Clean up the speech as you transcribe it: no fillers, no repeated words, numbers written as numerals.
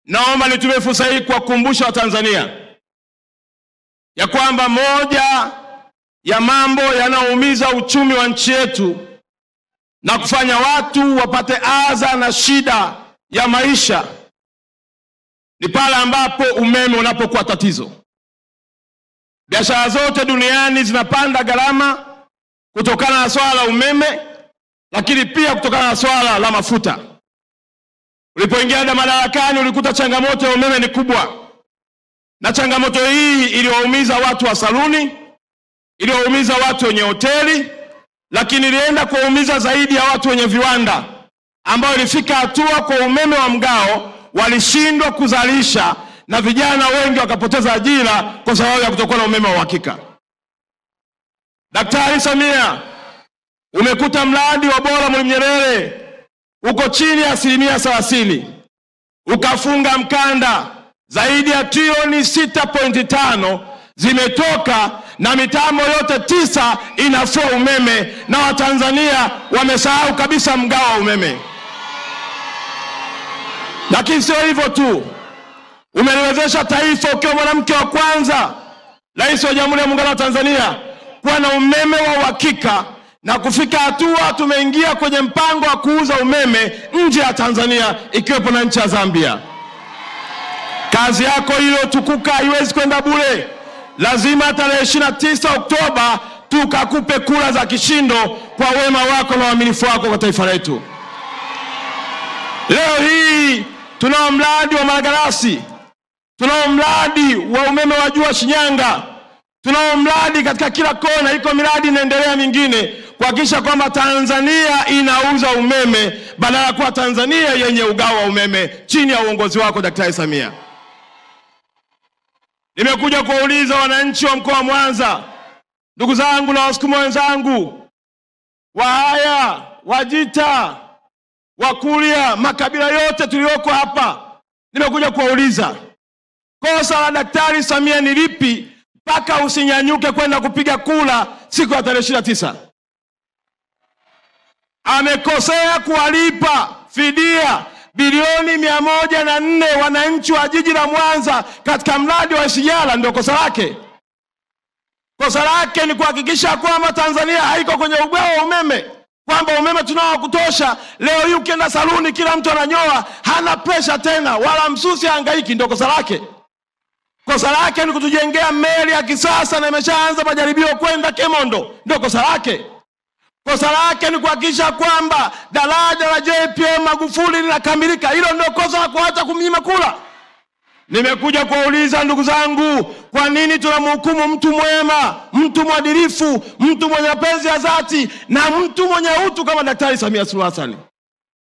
Naomba nitumie fursa hii kuwakumbusha Watanzania ya kwamba moja ya mambo yanaumiza uchumi wa nchi yetu na kufanya watu wapate adha na shida ya maisha ni pale ambapo umeme unapokuwa tatizo. Biashara zote duniani zinapanda gharama kutokana na swala la umeme, lakini pia kutokana na swala la mafuta. Ulipoingia madarakani ulikuta changamoto ya umeme ni kubwa. Na changamoto hii iliwaumiza watu wa saluni, iliwaumiza watu wenye hoteli, lakini ilienda kuwaumiza zaidi ya watu wenye viwanda ambao ilifika hatua kwa umeme wa mgao walishindwa kuzalisha na vijana wengi wakapoteza ajira kwa sababu ya kutokuwa na umeme wa uhakika. Daktari Samia, umekuta mradi wa bora Mwalimu Nyerere uko chini ya 30%. Ukafunga mkanda, zaidi ya trilioni 6.5 zimetoka na mitambo yote 9 inafua umeme na Watanzania wamesahau kabisa mgao wa umeme. Lakini sio hivyo tu, umeliwezesha taifa ukiwa mwanamke wa kwanza Rais wa Jamhuri ya Muungano wa Tanzania kuwa na umeme wa uhakika na kufika hatua tumeingia kwenye mpango wa kuuza umeme nje ya Tanzania ikiwepo na nchi ya Zambia. Kazi yako hilo tukuka haiwezi kwenda bure. Lazima tarehe 29 Oktoba tukakupe kura za kishindo kwa wema wako na uaminifu wako kwa taifa letu. Leo hii tunao mradi wa Malagarasi, tunao mradi wa umeme wa juu Shinyanga, tunao mradi katika kila kona, iko miradi inaendelea mingine kuhakikisha kwamba Tanzania inauza umeme badala ya kuwa Tanzania yenye ugao wa umeme chini ya uongozi wako Daktari Samia. Nimekuja kuuliza wananchi wa mkoa wa Mwanza, ndugu zangu na Wasukuma wenzangu, Wahaya, Wajita, Wakuria, makabila yote tulioko hapa, nimekuja kuwauliza kosa la Daktari Samia ni lipi mpaka usinyanyuke kwenda kupiga kura siku ya tarehe 29? Amekosea kuwalipa fidia bilioni 104 wananchi wa jiji la Mwanza katika mradi wa SGR, ndio kosa lake. Kosa lake ni kuhakikisha kwamba Tanzania haiko kwenye ugao wa umeme, kwamba umeme tunao kutosha. Leo hii ukienda saluni kila mtu ananyoa, hana pressure tena wala msusi hangaiki, ndio kosa lake. Kosa lake ni kutujengea meli ya kisasa na imeshaanza majaribio kwenda Kemondo, ndio kosa lake. Kosa lake ni kuhakikisha kwamba daraja la JPM Magufuli linakamilika. Hilo ndio kosa la kuacha kumnyima kula. Nimekuja kuwauliza ndugu zangu, kwa nini tunamhukumu mtu mwema, mtu mwadilifu, mtu mwenye mapenzi ya dhati na mtu mwenye utu kama Daktari Samia Suluhu Hassan?